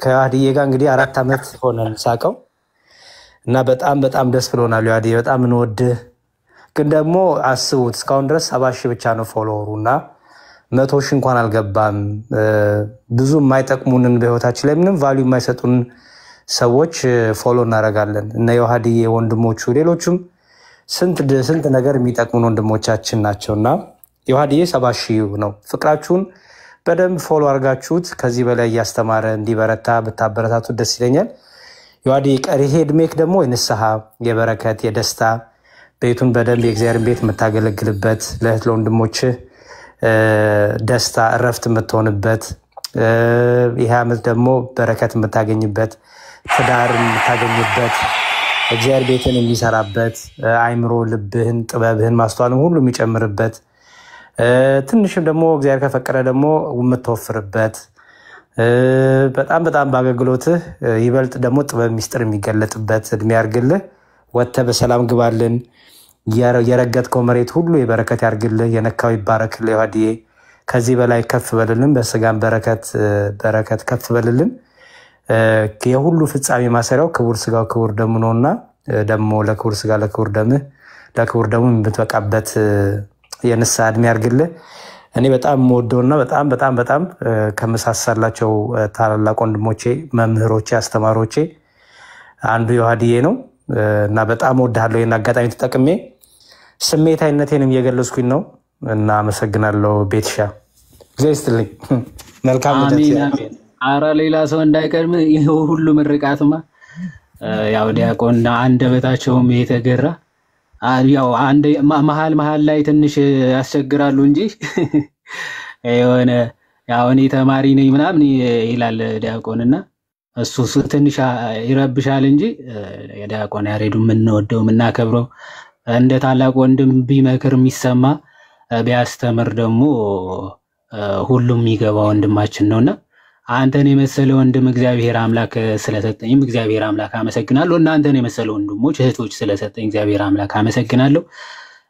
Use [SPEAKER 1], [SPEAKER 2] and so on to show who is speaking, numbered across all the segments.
[SPEAKER 1] ከዮሐድዬ ጋር እንግዲህ 4 ዓመት ሆነን ሳቀው እና በጣም ደስ ብሎናል። ዮሐድዬ በጣም እንወድህ። ግን ደግሞ አስቡት እስካሁን ድረስ 70 ሺህ ብቻ ነው ፎሎወሩ እና 100 ሺህ እንኳን አልገባም። ብዙ የማይጠቅሙንን በህይወታችን ላይ ምንም ቫልዩ የማይሰጡን ሰዎች ፎሎ እናደርጋለን። እነ ዮሐድዬ ወንድሞቹ ሌሎቹም ስንት ነገር የሚጠቅሙን ወንድሞቻችን ናቸውና ዮሐድዬ 70 ሺህ ነው። ፍቅራችሁን በደንብ ፎሎ አድርጋችሁት ከዚህ በላይ እያስተማረ እንዲበረታ ብታበረታቱት ደስ ይለኛል። ዮሐድዬ ቀሪ ዕድሜክ ደግሞ የንስሐ የበረከት የደስታ ቤቱን በደንብ የእግዚአብሔርን ቤት የምታገለግልበት ለእህት ለወንድሞችህ ደስታ እረፍት የምትሆንበት ይህ ዓመት ደግሞ በረከት የምታገኝበት ትዳር የምታገኝበት እግዚአብሔር ቤትን የሚሰራበት አይምሮ ልብህን ጥበብህን ማስተዋልን ሁሉ የሚጨምርበት ትንሽም ደግሞ እግዚአብሔር ከፈቀደ ደግሞ የምትወፍርበት በጣም በአገልግሎትህ ይበልጥ ደግሞ ጥበብ ሚስጥር የሚገለጥበት እድሜ ያርግልህ። ወጥተህ በሰላም ግባልን። የረገጥከው መሬት ሁሉ የበረከት ያርግልህ። የነካው ይባረክልህ። ዮሐድዬ ከዚህ በላይ ከፍ በልልን። በስጋም በረከት ከፍ በልልን። የሁሉ ፍጻሜ ማሰሪያው ክቡር ስጋው ክቡር ደሙ ነውና ደግሞ ለክቡር ስጋ ለክቡር ደሙ የምትበቃበት የንስሐ እድሜ ያርግልህ። እኔ በጣም የምወደውና በጣም ከመሳሰላቸው ታላላቅ ወንድሞቼ መምህሮቼ አስተማሪዎቼ አንዱ ዮሐድዬ ነው እና በጣም እወድሃለሁ። ይሄን አጋጣሚ ተጠቅሜ ስሜታዊነቴንም እየገለጽኩኝ ነው እና አመሰግናለሁ። ቤትሻ እግዚአብሔር ይስጥልኝ። መልካም ልደት።
[SPEAKER 2] አረ ሌላ ሰው እንዳይቀድም ይሄ ሁሉ ምርቃትማ ያው ዲያቆን አንደበታቸውም የተገራ ያው አንድ መሃል ላይ ትንሽ ያስቸግራሉ እንጂ የሆነ ያው እኔ ተማሪ ነኝ ምናምን ይላል ዲያቆንና እሱ ትንሽ ይረብሻል እንጂ የዲያቆን ያሬዱ የምንወደው የምናከብረው እንደ ታላቅ ወንድም ቢመክር የሚሰማ ቢያስተምር ደግሞ ሁሉም የሚገባ ወንድማችን ነውና አንተን የመሰለ ወንድም እግዚአብሔር አምላክ ስለሰጠኝም እግዚአብሔር አምላክ አመሰግናለሁ። እናንተን የመሰለ ወንድሞች እህቶች ስለሰጠኝ እግዚአብሔር አምላክ አመሰግናለሁ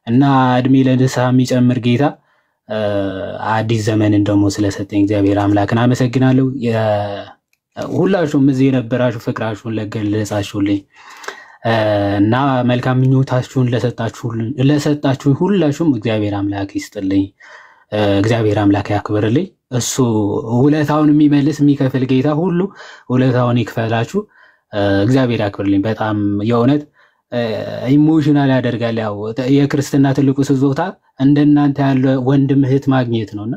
[SPEAKER 2] እና እድሜ ለንስሐ የሚጨምር ጌታ አዲስ ዘመንን ደግሞ ስለሰጠኝ እግዚአብሔር አምላክን አመሰግናለሁ። ሁላችሁም እዚህ የነበራችሁ ፍቅራችሁን ለገለጻችሁልኝ እና መልካም ምኞታችሁን ለሰጣችሁኝ ሁላችሁም እግዚአብሔር አምላክ ይስጥልኝ። እግዚአብሔር አምላክ ያክብርልኝ። እሱ ውለታውን የሚመልስ የሚከፍል ጌታ ሁሉ ውለታውን ይክፈላችሁ። እግዚአብሔር ያክብርልኝ። በጣም የእውነት ኢሞሽናል ያደርጋል። ያው የክርስትና ትልቁ ስጦታ እንደናንተ ያለ ወንድም እህት ማግኘት ነውና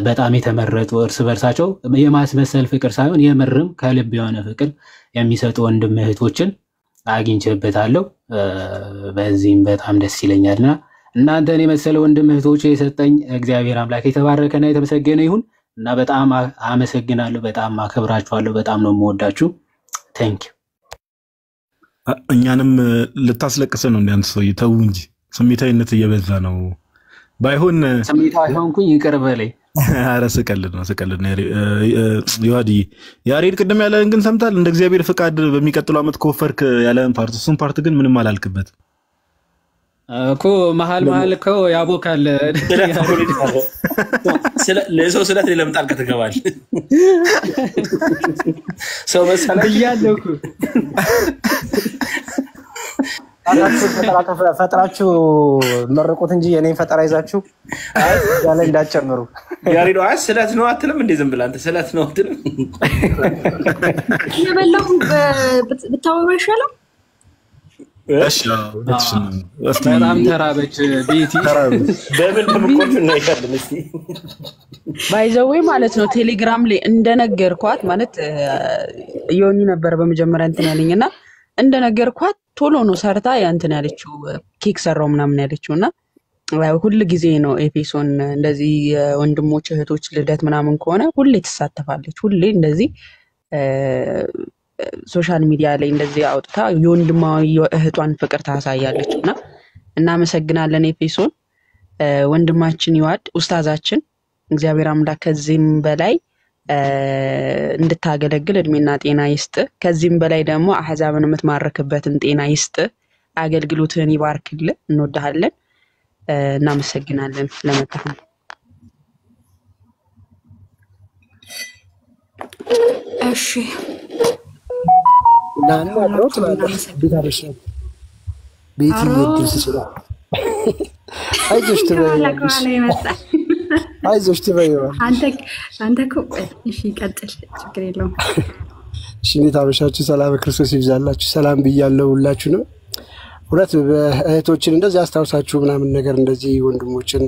[SPEAKER 2] በጣም የተመረጡ እርስ በርሳቸው የማስመሰል ፍቅር ሳይሆን የምርም ከልብ የሆነ ፍቅር የሚሰጡ ወንድም እህቶችን አግኝቼበታለሁ። በዚህም በጣም ደስ ይለኛልና እናንተን የመሰለ ወንድም እህቶች የሰጠኝ እግዚአብሔር አምላክ የተባረከና የተመሰገነ ይሁን እና በጣም አመሰግናለሁ። በጣም አከብራችኋለሁ። በጣም ነው የምወዳችሁ። ታንክ ዩ።
[SPEAKER 3] እኛንም ልታስለቅሰን ነው እንዴ? ሰው ይተው እንጂ ስሜታዊነት እየበዛ ነው። ባይሆን
[SPEAKER 2] ስሜታዊ ሆንኩኝ ይቅር በለኝ።
[SPEAKER 3] ኧረ ስቀልድ ነው። ዮሐድዬ ያሬድ ቅድም ያለን ግን ሰምታል። እንደ እግዚአብሔር ፍቃድ በሚቀጥለው ዓመት ከወፈርክ ያለን ፓርት እሱን ፓርት ግን ምንም አላልክበት
[SPEAKER 2] እኮ መሀል እኮ ያቦካል።
[SPEAKER 4] ለሰው ስለት ለምጣል ከተገባል ሰው መሰለኝ
[SPEAKER 1] ብያለሁ እኮ ፈጥራችሁ መርቁት እንጂ የኔን ፈጠራ ይዛችሁ ያለ እንዳትጨምሩ።
[SPEAKER 4] ያሬዶ ስለት ነው አትልም እንዴ? ዝም ብለህ አንተ ስለት ነው አትልም?
[SPEAKER 5] የበላሁ ብታወራ ይሻላል።
[SPEAKER 4] እሺ
[SPEAKER 2] በጣም ተራበች ቤቲ።
[SPEAKER 4] በምን ተምቆቹ ነው ይካደም እስቲ
[SPEAKER 6] ባይዘዌ ማለት ነው። ቴሌግራም ላይ እንደነገርኳት ማለት ዮኒ ነበር በመጀመሪያ እንትን ያለኝና እንደነገርኳት ቶሎ ነው ሰርታ ያንተን ያለችው ኬክ ሰራው ምናምን ያለችውና ሁሉ ጊዜ ነው ኤፒሶን እንደዚህ ወንድሞች እህቶች ልደት ምናምን ከሆነ ሁሌ ትሳተፋለች። ሁሌ እንደዚህ ሶሻል ሚዲያ ላይ እንደዚህ አውጥታ የወንድማዊ እህቷን ፍቅር ታሳያለችና እናመሰግናለን። ኤፒሶን ወንድማችን ይዋድ ኡስታዛችን እግዚአብሔር አምላክ ከዚህም በላይ እንድታገለግል እድሜና ጤና ይስጥ። ከዚህም በላይ ደግሞ አህዛብን የምትማርከበትን ጤና ይስጥ። አገልግሎትህን ይባርክልህ። እንወድሃለን። እናመሰግናለን ለመጣህ
[SPEAKER 5] እሺ
[SPEAKER 7] ናና አብሮት ማለት ቢታበሽ ቤት ይወድስ ይችላል አይዞሽ ትበይዋለሽ አይዞሽ ትበይዋለሽ
[SPEAKER 5] አንተ እኮ እሺ ቀጥል ችግር የለውም
[SPEAKER 7] እሺ ቢታበሻችሁ ሰላም ክርስቶስ ይብዛላችሁ ሰላም ብያለሁ ሁላችሁንም ሁለት እህቶችን እንደዚህ አስተዋውሳችሁ ምናምን ነገር እንደዚህ ወንድሞችን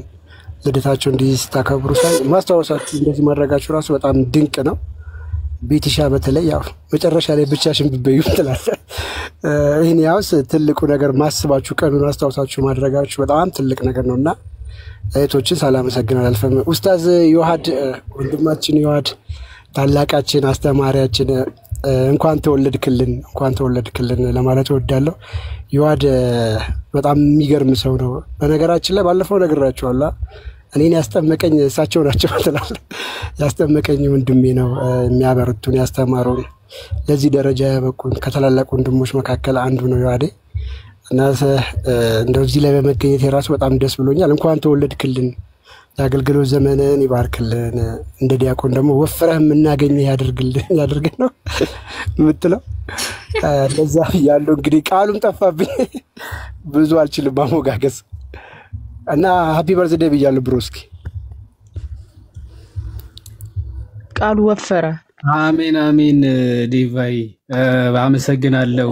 [SPEAKER 7] ልደታቸው እንዲህ ስታከብሩ ሳይ ማስተዋወሳችሁ እንደዚህ ማድረጋችሁ ራሱ በጣም ድንቅ ነው ቤትሻ በተለይ ያው መጨረሻ ላይ ብቻሽን ብትበዩ ትላለህ ይሄን ያውስ ትልቁ ነገር ማስባችሁ ቀኑን አስተዋውሳችሁ ማድረጋችሁ በጣም ትልቅ ነገር ነውና እህቶችን ሳላመሰግናለሁ አልፈም ኡስታዝ ዮሐድ ወንድማችን ዮሐድ ታላቃችን አስተማሪያችን እንኳን ተወለድክልን ለማለት እወዳለሁ ዮሐድ በጣም የሚገርም ሰው ነው በነገራችን ላይ ባለፈው ነግራችኋለሁ እኔን ያስጠመቀኝ እሳቸው ናቸው ተላለ ያስጠመቀኝ ወንድሜ ነው የሚያበርቱን ያስተማሩን ለዚህ ደረጃ ያበቁን ከተላላቅ ወንድሞች መካከል አንዱ ነው ዮሐድ እና እንደዚህ ላይ በመገኘት የራሱ በጣም ደስ ብሎኛል እንኳን ተወለድክልን ያገልግሎት ዘመንን ይባርክልን እንደ ዲያቆን ደግሞ ወፍረህ የምናገኘህ ያድርግልን ነው የምትለው ለዛ ያለው እንግዲህ ቃሉም ጠፋብኝ ብዙ አልችልም ማሞጋገስ እና ሃፒ በርዝዴይ ብያለሁ ብሮስኪ
[SPEAKER 6] ቃሉ ወፈረ
[SPEAKER 2] አሜን አሜን ዲቫይ አመሰግናለሁ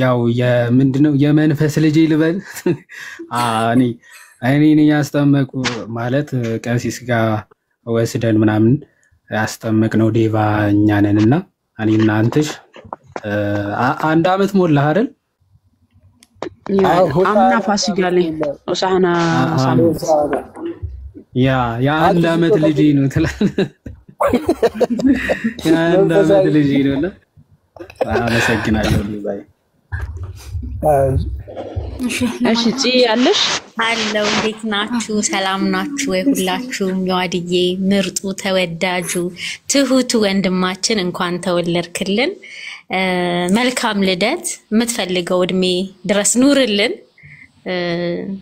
[SPEAKER 2] ያው የምንድነው የመንፈስ ልጅ ልበል እኔ ያስጠመቁ ማለት ቀሲስ ጋር ወስደን ምናምን ያስጠመቅ ነው ዴቫ እኛ ነንና እኔና አንተሽ አንድ አመት ሞላ አይደል
[SPEAKER 6] አምና ፋሲካ ላይ ሆሳዕና ሳምንት
[SPEAKER 2] ያ አንድ አመት ልጅ ነው ትላለህ ያ አንድ አመት ልጅ ነውና አመሰግናለሁ ዲቫይ
[SPEAKER 6] እሺ ያለሽ
[SPEAKER 8] አለው እንዴት ናችሁ ሰላም ናችሁ ወይ ሁላችሁም ዮሐድዬ ምርጡ ተወዳጁ ትሁቱ ወንድማችን እንኳን ተወለድክልን መልካም ልደት የምትፈልገው እድሜ ድረስ ኑርልን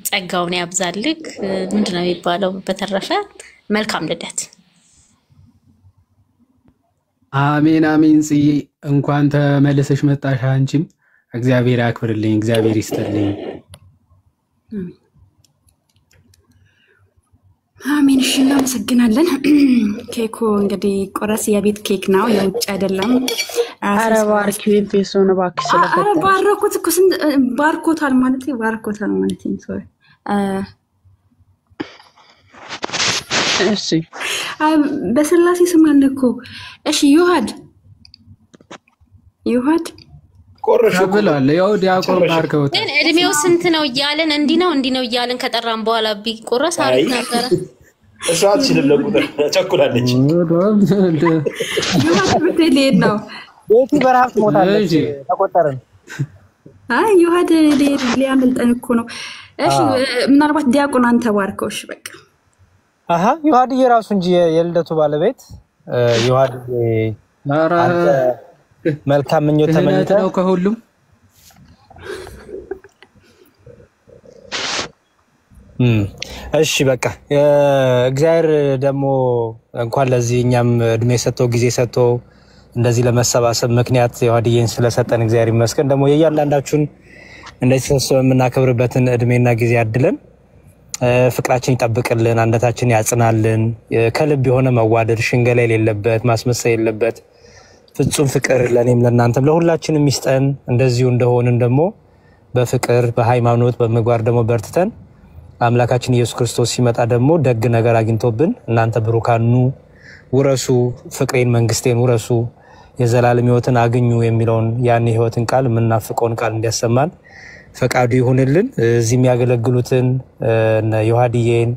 [SPEAKER 8] ጸጋውን ያብዛልክ ምንድነው የሚባለው በተረፈ መልካም ልደት
[SPEAKER 2] አሜን አሜን ጽዬ እንኳን ተመለሰሽ መጣሽ አንቺም እግዚአብሔር ያክብርልኝ እግዚአብሔር ይስጥልኝ
[SPEAKER 5] አሜን እሺ እናመሰግናለን ኬኩ እንግዲህ ቆረስ የቤት ኬክ ነው የውጭ አይደለም
[SPEAKER 6] አረባርክ ቤተሰውን ባክሽ ስለፈተ
[SPEAKER 5] ባርኮት እኮ ባርኮታል ማለት ሶሪ
[SPEAKER 6] እሺ
[SPEAKER 5] በስላሴ ስም አለኮ እሺ ዮሐድ
[SPEAKER 2] ቆረሽብላል ያው ዲያቆን ባርከው
[SPEAKER 8] ግን እድሜው ስንት ነው እያለን እንዲህ ነው እያለን ከጠራን በኋላ ቢቆረስ አሪፍ ነበር
[SPEAKER 4] እሷ አትችልም ለቁጥር ቸኩላለች
[SPEAKER 5] ዮሐድ ብትሄድ ነው
[SPEAKER 1] ቤቲ በረሃብ ትሞታለች ተቆጠረን
[SPEAKER 5] ዮሐድ ሊያመልጠን እኮ ነው እሺ ምናልባት ዲያቆን አንተ ባርከውሽ በቃ
[SPEAKER 1] ዮሐድ የራሱ እንጂ የልደቱ ባለቤት ዮሐድ መልካም ምኞት ተመኝተው
[SPEAKER 2] ነው ከሁሉም
[SPEAKER 1] እሺ በቃ እግዚአብሔር ደግሞ እንኳን ለዚህ እኛም እድሜ ሰጥቶ ጊዜ ሰጥቶ እንደዚህ ለመሰባሰብ ምክንያት ዮሐድዬን ስለሰጠን እግዚአብሔር ይመስገን ደግሞ የያንዳንዳችሁን እንደዚህ ተሰብስበን የምናከብርበትን እድሜና ጊዜ ያድለን ፍቅራችን ይጠብቅልን አንደታችን ያጽናልን ከልብ የሆነ መዋደድ ሽንገላ የሌለበት ማስመሰል የሌለበት ፍጹም ፍቅር ለኔም ለናንተም ለሁላችንም ይስጠን እንደዚሁ እንደሆነን ደግሞ በፍቅር በሃይማኖት በመግባር ደግሞ በርትተን አምላካችን ኢየሱስ ክርስቶስ ሲመጣ ደግሞ ደግ ነገር አግኝቶብን እናንተ ብሩካኑ ውረሱ ፍቅሬን መንግስቴን ውረሱ የዘላለም ሕይወትን አግኙ የሚለውን ያን ሕይወትን ቃል ምንናፍቀውን ቃል እንዲያሰማን ፈቃዱ ይሁንልን እዚህ የሚያገለግሉትን እነ ዮሐድዬን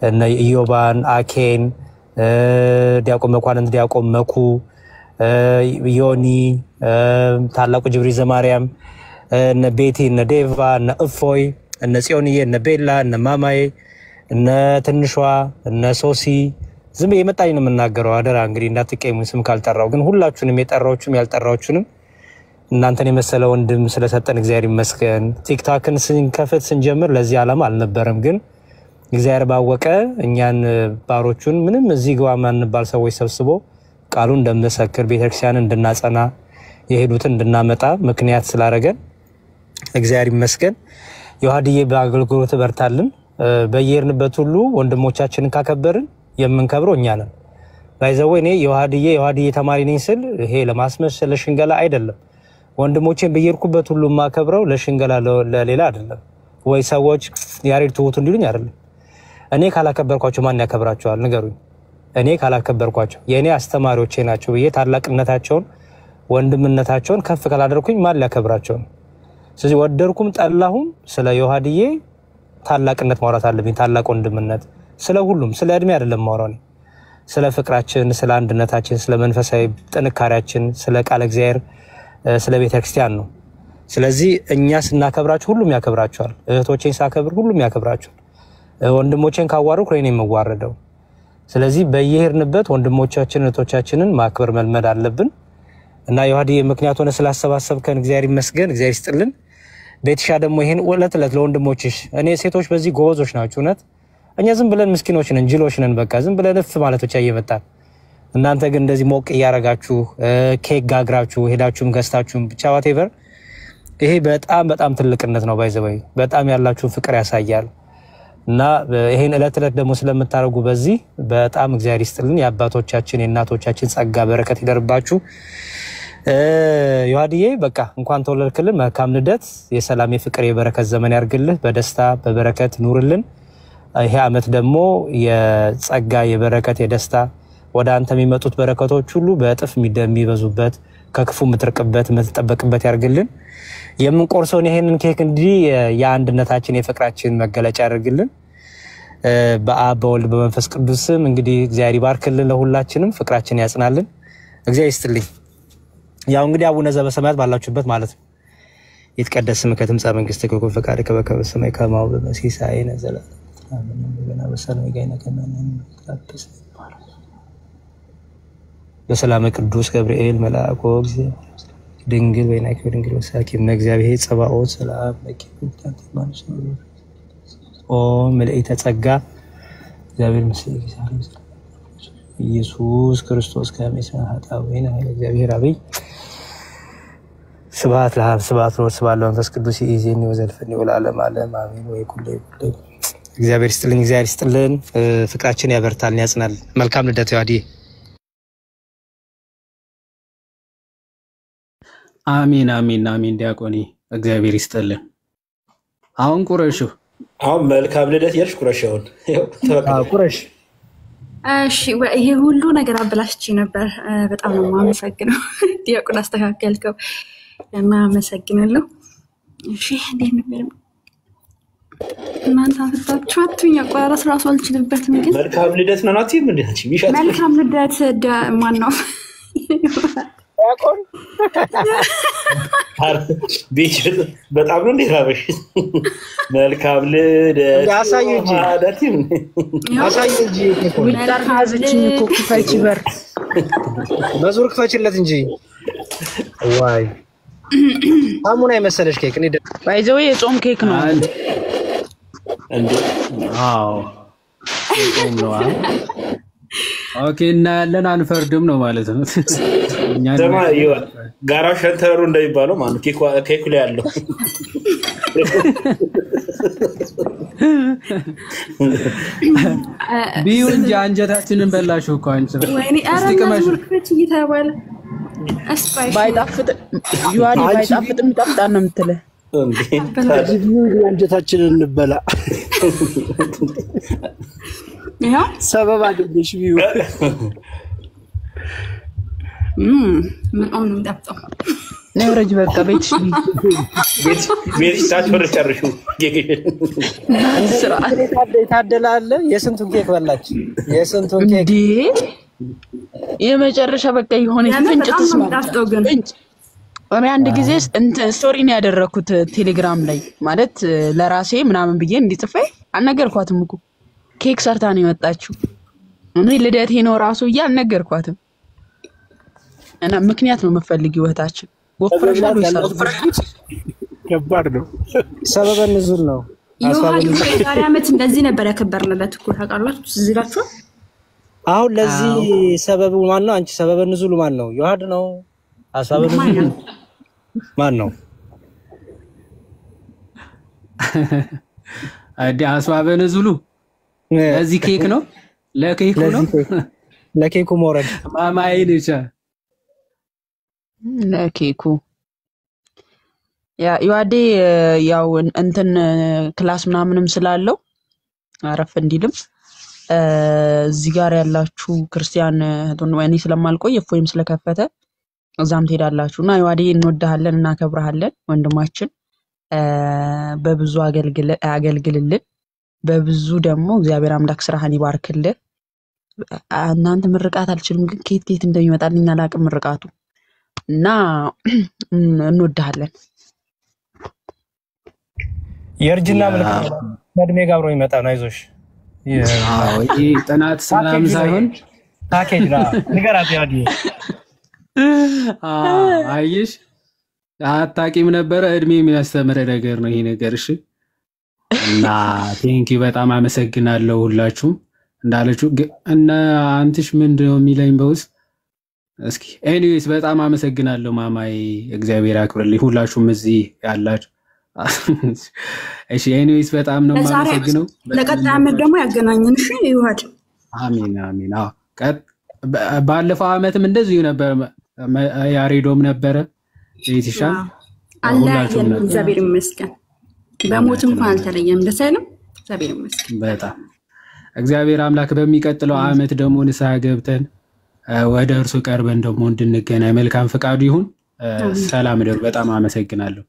[SPEAKER 1] እነ ኢዮባን አኬን ዲያቆን መኳንንት ዲያቆን መኩ ዮኒ ታላቁ ጅብሪ ዘማርያም እነ ቤቲ እነ ዴቫ እነ እፎይ እነ ጽዮንዬ እነ ቤላ እነ ማማዬ እነ ትንሿ እነ ሶሲ ዝም የመጣኝ ነው የምናገረው አደራ እንግዲህ እንዳትቀየሙ ስም ካልጠራው ግን ሁላችሁንም የጠራዎቹም ያልጠራዎቹንም እናንተን የመሰለ ወንድም ስለሰጠን እግዚአብሔር ይመስገን ቲክቶክን ስንከፍት ስንጀምር ለዚህ ዓላማ አልነበረም ግን እግዚአብሔር ባወቀ እኛን ባሮቹን ምንም እዚህ ግባ ማንባል ሰዎች ሰብስቦ ቃሉ እንደምሰክር ቤተክርስቲያን እንድናጸና የሄዱትን እንድናመጣ ምክንያት ስላደረገን እግዚአብሔር ይመስገን። ዮሐድዬ በአገልግሎት በርታልን። በየርንበት ሁሉ ወንድሞቻችንን ካከበርን የምንከብረው እኛ ነን። ባይዘው እኔ ዮሐድዬ ተማሪ ነኝ ስል ይሄ ለማስመሰል ለሽንገላ አይደለም። ወንድሞቼን በየርኩበት ሁሉ ማከብረው ለሽንገላ ለሌላ አይደለም፣ ወይ ሰዎች ያሬድ ትሁት እንዲሉኝ አይደለም። እኔ ካላከበርኳቸው ማን ያከብራቸዋል? ንገሩኝ። እኔ ካላከበርኳቸው የኔ አስተማሪዎቼ ናቸው ብዬ ታላቅነታቸውን ወንድምነታቸውን ከፍ ካላደረኩኝ ማን ሊያከብራቸው ነው? ስለዚህ ወደርኩም ጠላሁም ስለ ዮሐድዬ ታላቅነት ማውራት አለብኝ። ታላቅ ወንድምነት ስለ ሁሉም፣ ስለ እድሜ አይደለም ማውራው። ስለ ፍቅራችን፣ ስለ አንድነታችን፣ ስለ መንፈሳዊ ጥንካሬያችን፣ ስለ ቃል እግዚአብሔር፣ ስለ ቤተክርስቲያን ነው። ስለዚህ እኛ ስናከብራችሁ ሁሉም ያከብራቸዋል። እህቶቼን ሳከብር ሁሉም ያከብራቸዋል። ወንድሞቼን ካዋረድኩ እኔ የምዋረደው። ስለዚህ በየሄድንበት ወንድሞቻችን እህቶቻችንን ማክበር መልመድ አለብን እና ዮሐድዬ ምክንያት ሆነ ስላሰባሰብከን እግዚአብሔር ይመስገን፣ እግዚአብሔር ይስጥልን። ቤትሻ ደግሞ ይሄን ዕለት ዕለት ለወንድሞችሽ እኔ ሴቶች በዚህ ጎበዞች ናችሁ እውነት። እኛ ዝም ብለን ምስኪኖች ነን፣ ጅሎች ነን። በቃ ዝም ብለን እፍ ማለት ብቻ እየመጣን እናንተ ግን እንደዚህ ሞቅ እያረጋችሁ ኬክ ጋግራችሁ ሄዳችሁም ገዝታችሁም ብቻ ዋቴቨር ይሄ በጣም በጣም ትልቅነት ነው። ባይዘበይ በጣም ያላችሁ ፍቅር ያሳያል እና ይሄን ዕለት ዕለት ደግሞ ስለምታረጉ በዚህ በጣም እግዚአብሔር ይስጥልን። የአባቶቻችን የእናቶቻችን ጸጋ በረከት ይደርባችሁ። ዮሐድዬ በቃ እንኳን ተወለድክልን፣ መልካም ልደት፣ የሰላም የፍቅር የበረከት ዘመን ያርግልህ፣ በደስታ በበረከት ኑርልን። ይሄ አመት ደግሞ የጸጋ የበረከት የደስታ ወደ አንተ የሚመጡት በረከቶች ሁሉ በእጥፍ የሚበዙበት ከክፉ ምትርቅበት ምትጠበቅበት ያርግልን። የምንቆርሰውን ይሄንን ኬክ እንዲህ የአንድነታችን የፍቅራችን መገለጫ ያርግልን። በአብ በወልድ በመንፈስ ቅዱስም እንግዲህ እግዚአብሔር ይባርክልን፣ ለሁላችንም ፍቅራችን ያጽናልን። እግዚአብሔር ይስጥልኝ። ያው እንግዲህ አቡነ ዘበሰማያት ባላችሁበት ማለት ነው። ይትቀደስ ስምከ ትምጻእ መንግሥትከ ወይኩን ፈቃድከ በከመ በሰማይ ከማሁ በሲሳየነ ዘለዓለመ በሰላም ቅዱስ ገብርኤል መልአክ ወእግዚእ ድንግል በይናኪ ድንግል ወሳኪ እግዚአብሔር ጸባኦት ሰላም ለኪ ኦ መልእክተ ጸጋ እግዚአብሔር ምስሌኪ ኢየሱስ ክርስቶስ ከመሰ ኃጣውኢነ እግዚአብሔር አብይ ስብሐት ለአብ ስብሐት ለወልድ ስብሐት ለመንፈስ ቅዱስ ይእዜኒ ወዘልፈኒ ወለዓለመ ዓለም አሜን። ወይ ኩሉ እግዚአብሔር ይስጥልን፣ እግዚአብሔር ይስጥልን። ፍቅራችን ያበርታልን፣ ያጽናል። መልካም ልደት ዮሐድዬ።
[SPEAKER 2] አሜን አሜን አሜን። ዲያቆኒ እግዚአብሔር ይስጥልን። አሁን ቁረሹ
[SPEAKER 4] አሁን መልካም ልደት ያልሽ ቁረሽውን
[SPEAKER 1] ቁረሽ።
[SPEAKER 5] እሺ ይሄ ሁሉ ነገር አበላሽቼ ነበር። በጣም ነው የማመሰግነው። ዲያቆን አስተካከልከው እና አመሰግናለሁ። እሺ እንዴት ነበር? እናንተ አፍታችሁ አትኛ ቋራስ ራሱ አልችልበትም። ግን
[SPEAKER 4] መልካም ልደት ነው ናቲ ምን እንዴት ሚሻት
[SPEAKER 5] መልካም ልደት ማን ነው?
[SPEAKER 1] ዲያቆን
[SPEAKER 4] ቤት በጣም ነው እንዴራበሽ። መልካም ልደት
[SPEAKER 1] አሳዩ እንጂ አሳዩ እንጂ
[SPEAKER 6] ዊጣር ሀዘችኝ እኮ ክፈች በር
[SPEAKER 1] በዙር ክፈችለት እንጂ ዋይ አሙና የመሰለሽ ኬክ እኔ
[SPEAKER 6] ባይዘው የጾም ኬክ ነው
[SPEAKER 4] እንዴ?
[SPEAKER 2] አዎ የጾም ነው። ኦኬ እና ያለን አንፈርድም ነው ማለት ነው። እኛ
[SPEAKER 4] ደማ ጋራው ሸንተሩ እንደሚባለው ማለት ኬኩ ላይ ያለው
[SPEAKER 2] ቢዩ እንጂ አንጀታችንን በላሽው እኮ አንቺ።
[SPEAKER 5] ወይኔ አራና ወርክፈች እየተባለ አስፋይ
[SPEAKER 6] ባይጣፍጥ ዩአዲ ባይጣፍጥ ምጣፍጣን ነው የምትለው
[SPEAKER 4] እንዴ?
[SPEAKER 7] አንጀታችንን እንበላ
[SPEAKER 5] ያ
[SPEAKER 7] ሰበብ አገኘሽ ቢዩ
[SPEAKER 5] ምን አሁን እንደጣጣው
[SPEAKER 6] ነውረጅ በቃ ቤትሽ
[SPEAKER 4] ቤት ታጥወር ጨርሹ
[SPEAKER 1] ታደላለ። የስንቱን ኬክ በላች? የስንቱን ኬክ
[SPEAKER 6] እንዴ የመጨረሻ በቃ የሆነ ፍንጭት
[SPEAKER 5] እንደጣጣው ግን
[SPEAKER 6] እኔ አንድ ጊዜ ስቶሪ ነው ያደረኩት ቴሌግራም ላይ ማለት ለራሴ ምናምን ብዬ እንዲጽፈ አልነገርኳትም እኮ ኬክ ሰርታ ነው የመጣችው። እኔ ልደቴ ነው ራሱ አልነገርኳትም እና ምክንያት ነው የምፈልጊው እህታችን ወፍረሻል ወይስ
[SPEAKER 7] ከባድ ነው።
[SPEAKER 1] ሰበበ ንዙል ነው።
[SPEAKER 5] ዛሬ ዓመት እንደዚህ ነበር ያከበርንለት እኮ ታውቃላችሁ። ዝላችሁ
[SPEAKER 1] አሁን ለዚህ ሰበቡ ማን ነው? አንቺ ሰበበ ንዙሉ ማን ነው? ዮሐድ ነው? አስባበ ንዙሉ ማን ነው?
[SPEAKER 2] አዲ አስባበ ንዙሉ ለዚህ ኬክ ነው? ለኬኩ ነው?
[SPEAKER 1] ለኬኩ ሞረድ
[SPEAKER 2] ማማዬ ነች።
[SPEAKER 6] ለኬኩ ዮሐዴ ያው እንትን ክላስ ምናምንም ስላለው አረፍ እንዲልም እዚህ ጋር ያላችሁ ክርስቲያን ወይኔ ስለማልቆይ እፎይም ስለከፈተ እዛም ትሄዳላችሁና ዮሐዴ እንወድሃለን እናከብርሃለን ወንድማችን በብዙ አገልግልልን በብዙ ደግሞ እግዚአብሔር አምላክ ስራህን ይባርክልህ። እናንተ ምርቃት አልችልም ግን ኬት እንደሚመጣልኝ አላቅም ምርቃቱ እና እንወድሃለን።
[SPEAKER 1] የርጅና ምልክት ከእድሜ ጋር አብሮ ይመጣ ነው። አይዞሽ
[SPEAKER 2] ይሄ ጥናት ሰላም ሳይሆን
[SPEAKER 1] ፓኬጅ ነው። ንገራት ዮሐዴ
[SPEAKER 2] አይሽ አታቂም ነበረ እድሜ የሚያስተምር ነገር ነው ይሄ ነገር። እሺ እና ቴንኪ በጣም አመሰግናለሁ ሁላችሁም እንዳለችሁ እና አንተሽ ምንድነው የሚለኝ በውስጥ እስኪ ኤኒዌይስ በጣም አመሰግናለሁ ማማዬ እግዚአብሔር ያክብርልኝ ሁላችሁም እዚህ ያላችሁ። እሺ ኤኒዌይስ በጣም ነው የማመሰግነው።
[SPEAKER 5] ለቀጣይ ዓመት ደግሞ ያገናኘን። እሺ ዮሐድ
[SPEAKER 2] አሜን አሜን። ባለፈው ዓመትም እንደዚሁ ነበር ያሬዶም ነበረ ይትሻል
[SPEAKER 5] ሁላችሁም እግዚአብሔር ይመስገን በሞት እንኳን አልተለየም። ደስ አይልም? እግዚአብሔር ይመስገን
[SPEAKER 2] በጣም እግዚአብሔር አምላክ በሚቀጥለው ዓመት ደግሞ ንስሐ ገብተን ወደ እርሱ ቀርበን ደግሞ እንድንገናኝ መልካም ፈቃዱ ይሁን። ሰላም ደር በጣም አመሰግናለሁ።